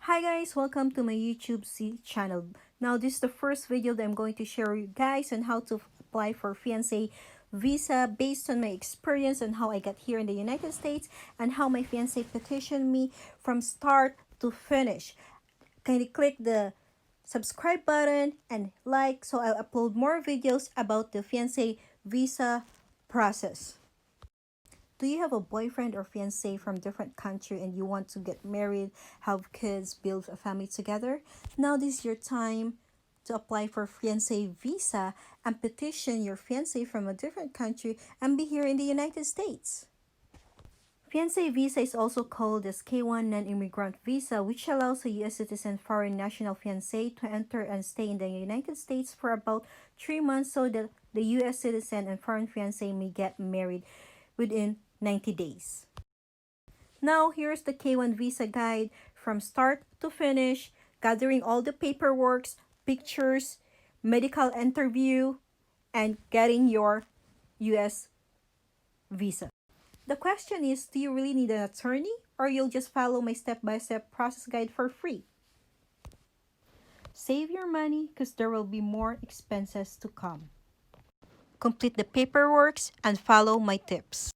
Hi guys, welcome to my YouTube channel. Now this is the first video that I'm going to share with you guys on how to apply for fiancé visa based on my experience and how I got here in the United States and how my fiancé petitioned me from start to finish. Kindly click the subscribe button and like so I'll upload more videos about the fiancé visa process. Do you have a boyfriend or fiancé from different country and you want to get married, have kids, build a family together? Now this is your time to apply for fiancé visa and petition your fiancé from a different country and be here in the United States. Fiancé visa is also called as K-1 non-immigrant visa, which allows a U.S. citizen foreign national fiancé to enter and stay in the United States for about 3 months so that the U.S. citizen and foreign fiancé may get married within 90 days. Now, here's the K-1 visa guide from start to finish, gathering all the paperwork, pictures, medical interview, and getting your U.S. visa. The question is, do you really need an attorney or you'll just follow my step-by-step process guide for free? Save your money because there will be more expenses to come. Complete the paperwork and follow my tips.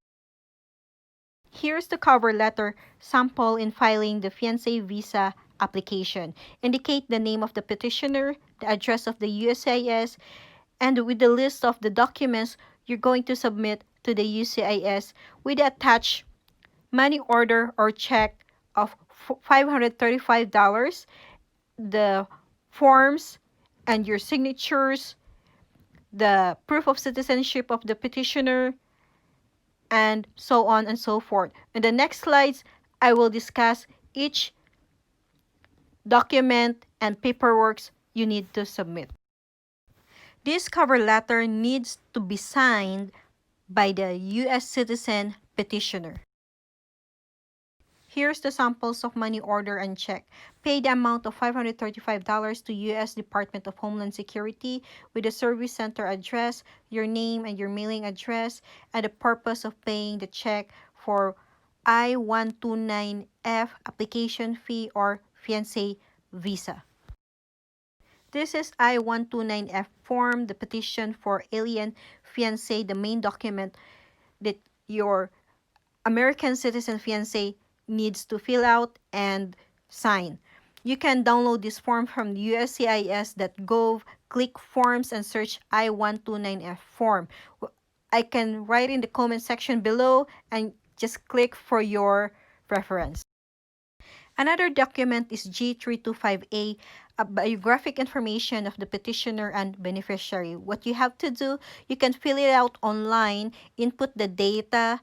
Here's the cover letter sample in filing the fiancé visa application. Indicate the name of the petitioner, the address of the USCIS, and with the list of the documents you're going to submit to the USCIS with the attached money order or check of $535, the forms and your signatures, the proof of citizenship of the petitioner, and so on and so forth. In the next slides, I will discuss each document and paperwork you need to submit. This cover letter needs to be signed by the U.S. citizen petitioner. Here's the samples of money order and check. Pay the amount of $535 to U.S. Department of Homeland Security with the service center address, your name and your mailing address, and the purpose of paying the check for I-129F application fee or fiancé visa. This is I-129F form, the petition for alien fiancé, the main document that your American citizen fiancé needs to fill out and sign. You can download this form from uscis.gov, click forms and search I-129F form. I can write in the comment section below and just click for your reference. Another document is G325A, a biographic information of the petitioner and beneficiary. What you have to do, you can fill it out online, input the data,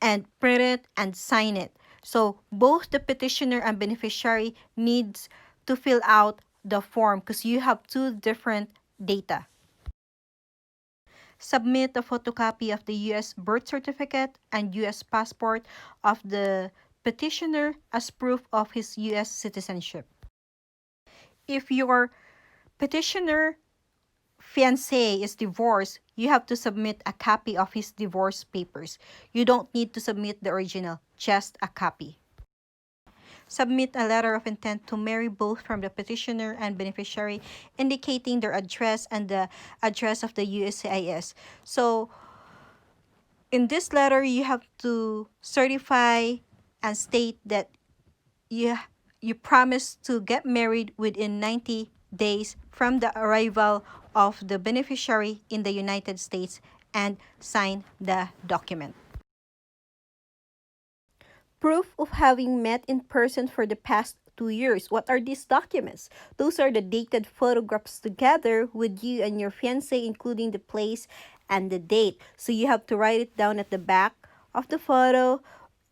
and print it and sign it. So both the petitioner and beneficiary needs to fill out the form because you have two different data. Submit a photocopy of the U.S. birth certificate and U.S. passport of the petitioner as proof of his U.S. citizenship. If your petitioner fiancé is divorced, you have to submit a copy of his divorce papers. You don't need to submit the original, just a copy. Submit a letter of intent to marry both from the petitioner and beneficiary, indicating their address and the address of the USCIS. So, in this letter, you have to certify and state that you promise to get married within 90 days from the arrival of the beneficiary in the United States and sign the document. Proof of having met in person for the past 2 years. What are these documents? Those are the dated photographs together with you and your fiancé, including the place and the date. So you have to write it down at the back of the photo,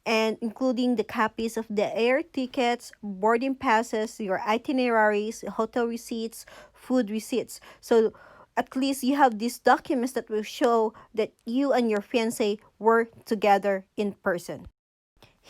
and including the copies of the air tickets, boarding passes, your itineraries, hotel receipts, food receipts. So at least you have these documents that will show that you and your fiancé were together in person.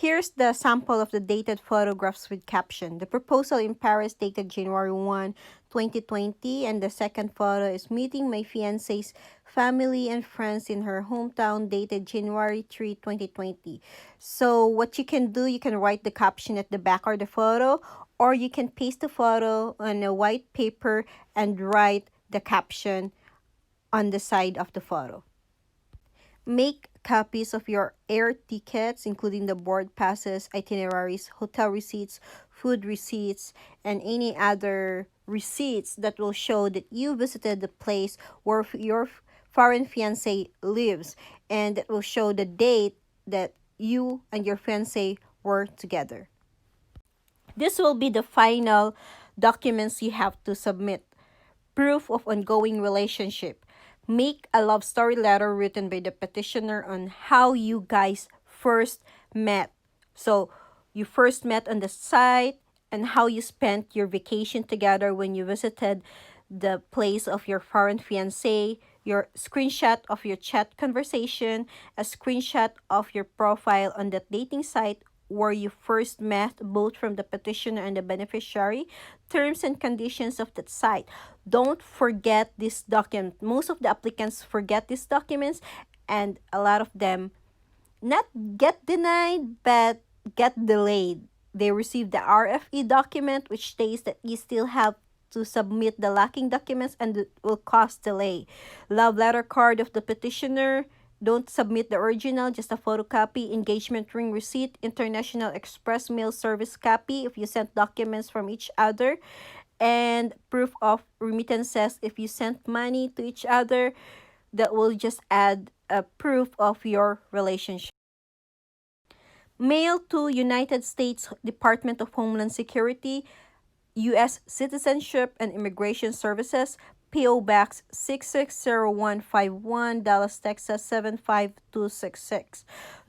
Here's the sample of the dated photographs with caption. The proposal in Paris dated January 1, 2020, and the second photo is meeting my fiance's family and friends in her hometown dated January 3, 2020. So what you can do, you can write the caption at the back of the photo, or you can paste the photo on a white paper and write the caption on the side of the photo. Make copies of your air tickets, including the board passes, itineraries, hotel receipts, food receipts, and any other receipts that will show that you visited the place where your foreign fiancé lives, and that will show the date that you and your fiancé were together. This will be the final documents you have to submit. Proof of ongoing relationship. Make a love story letter written by the petitioner on how you guys first met. So, you first met on the site and how you spent your vacation together when you visited the place of your foreign fiancé, your screenshot of your chat conversation, a screenshot of your profile on that dating site where you first met, both from the petitioner and the beneficiary, terms and conditions of that site. Don't forget this document. Most of the applicants forget these documents, and a lot of them not get denied but get delayed. They receive the RFE document, which states that you still have to submit the lacking documents and it will cause delay. Love letter card of the petitioner. Don't submit the original, just a photocopy. Engagement ring receipt, international express mail service copy if you sent documents from each other, and proof of remittances if you sent money to each other. That will just add a proof of your relationship. Mail to United States Department of Homeland Security, U.S. Citizenship and Immigration Services, P.O. Box 660151, Dallas, Texas 75266.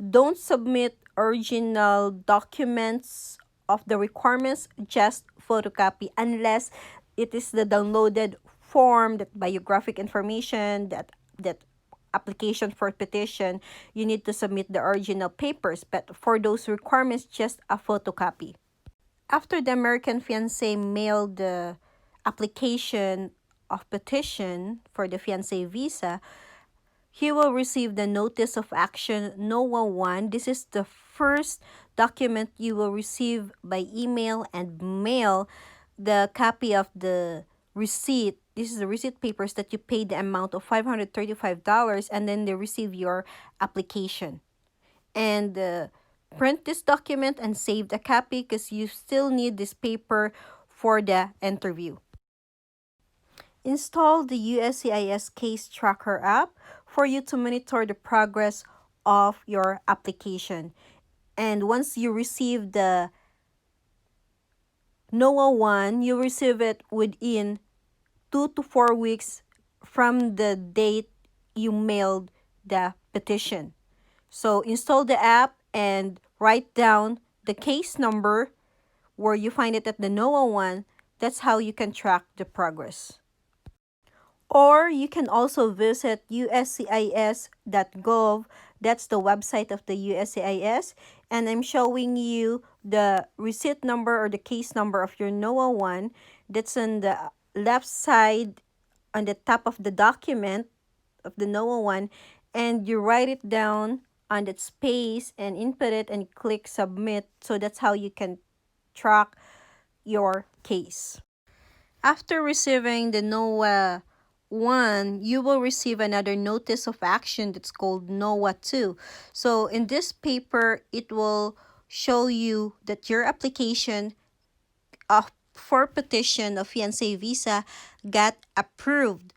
Don't submit original documents of the requirements, just photocopy, unless it is the downloaded form, that biographic information, that application for petition. You need to submit the original papers, but for those requirements, just a photocopy. After the American fiancé mailed the application of petition for the fiancé visa, he will receive the notice of action NOAA 1. This is the first document you will receive by email and mail. The copy of the receipt. This is the receipt papers that you paid the amount of $535, and then they receive your application. And print this document and save the copy because you still need this paper for the interview. Install the USCIS Case Tracker app for you to monitor the progress of your application. And once you receive the NOAA 1, you receive it within 2 to 4 weeks from the date you mailed the petition. So install the app and write down the case number where you find it at the NOAA 1. That's how you can track the progress. Or you can also visit uscis.gov. That's the website of the USCIS. And I'm showing you the receipt number or the case number of your NOAA 1. That's on the left side on the top of the document of the NOAA 1. And you write it down on that space and input it and click submit. So that's how you can track your case. After receiving the NOAA 1, you will receive another notice of action that's called NOAA 2. So in this paper, it will show you that your application for petition of Fiance Visa got approved.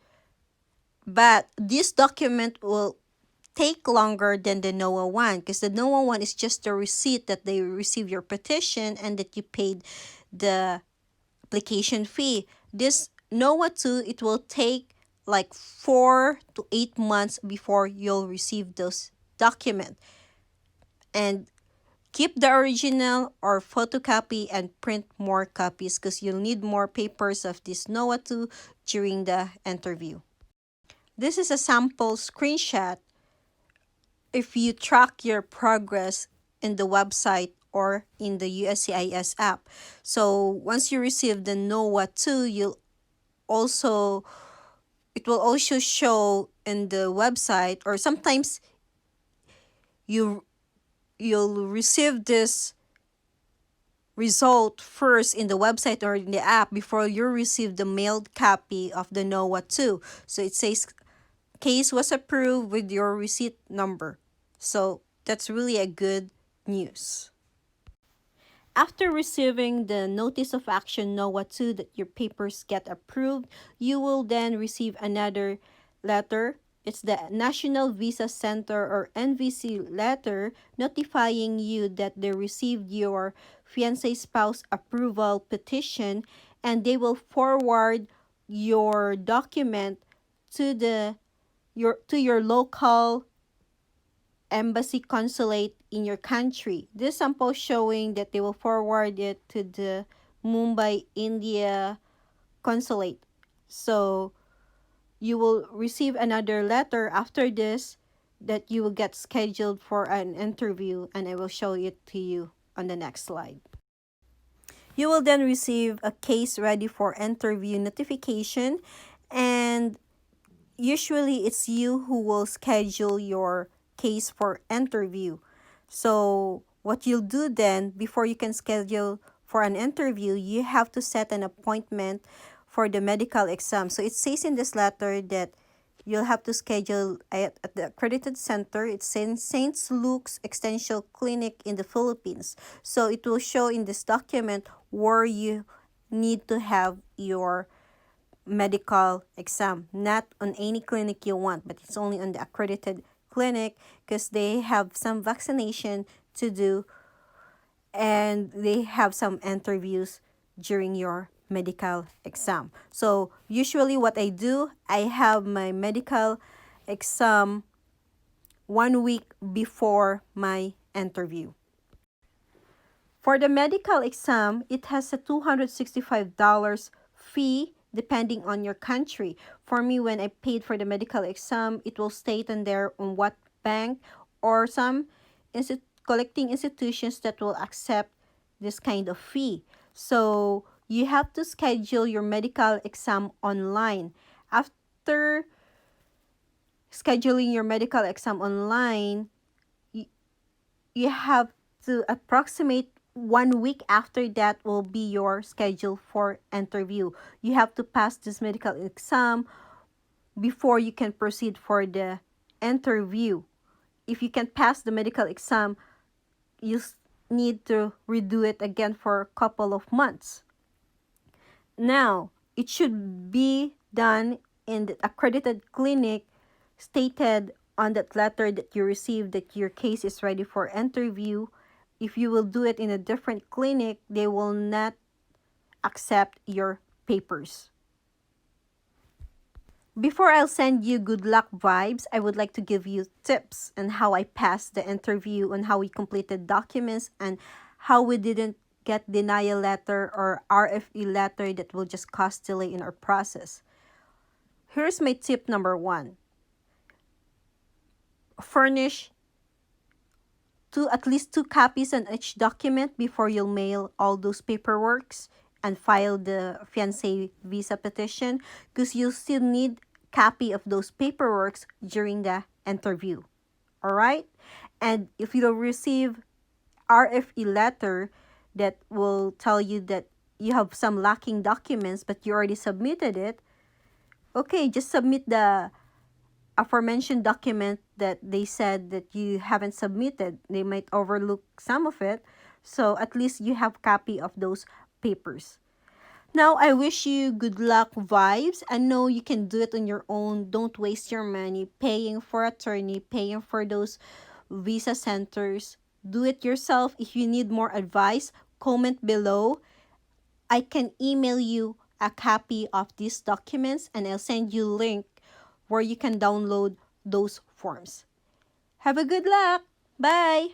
But this document will take longer than the NOAA 1 because the NOAA 1 is just a receipt that they receive your petition and that you paid the application fee. This NOAA 2, it will take like 4 to 8 months before you'll receive those documents. And keep the original or photocopy and print more copies because you'll need more papers of this NOAA 2 during the interview. This is a sample screenshot. If you track your progress in the website or in the USCIS app. So once you receive the NOAA 2, also it will also show in the website, or sometimes you you'll receive this result first in the website or in the app before you receive the mailed copy of the NOAA 2. So it says case was approved with your receipt number. So that's really a good news. After receiving the notice of action NOAA 2 that your papers get approved, you will then receive another letter. It's the National Visa Center or NVC letter notifying you that they received your fiancé spouse approval petition, and they will forward your document to your local embassy consulate in your country. This sample showing that they will forward it to the Mumbai, India consulate. So you will receive another letter after this that you will get scheduled for an interview, and I will show it to you on the next slide. You will then receive a case ready for interview notification, and usually it's you who will schedule your case for interview. So what you'll do then, before you can schedule for an interview, you have to set an appointment for the medical exam. So it says in this letter that you'll have to schedule at the accredited center. It's in St. Luke's Extension Clinic in the Philippines. So it will show in this document where you need to have your medical exam, not on any clinic you want, but it's only on the accredited clinic because they have some vaccination to do and they have some interviews during your medical exam. So usually what I do, I have my medical exam 1 week before my interview. For the medical exam, it has a $265 fee depending on your country. For me, when I paid for the medical exam, it will state in there on what bank or some collecting institutions that will accept this kind of fee. So you have to schedule your medical exam online. After scheduling your medical exam online, you have to approximate 1 week after that will be your schedule for interview. You have to pass this medical exam before you can proceed for the interview. If you can pass the medical exam, you need to redo it again for a couple of months. Now, it should be done in the accredited clinic stated on that letter that you received that your case is ready for interview. If you will do it in a different clinic, they will not accept your papers. Before I'll send you good luck vibes, I would like to give you tips on how I passed the interview, on how we completed documents, and how we didn't get denial letter or RFE letter that will just cause delay in our process. Here's my tip number 1. Furnish at least 2 copies on each document before you'll mail all those paperworks and file the Fiance Visa petition, because you'll still need copy of those paperworks during the interview. All right? And if you'll receive RFE letter that will tell you that you have some lacking documents but you already submitted it, okay, just submit the aforementioned document that they said that you haven't submitted. They might overlook some of it, so at least you have copy of those papers. Now, I wish you good luck vibes. I know you can do it on your own. Don't waste your money paying for attorney, paying for those visa centers. Do it yourself. If you need more advice, comment below. I can email you a copy of these documents and I'll send you a link where you can download those forms. Have a good luck. Bye.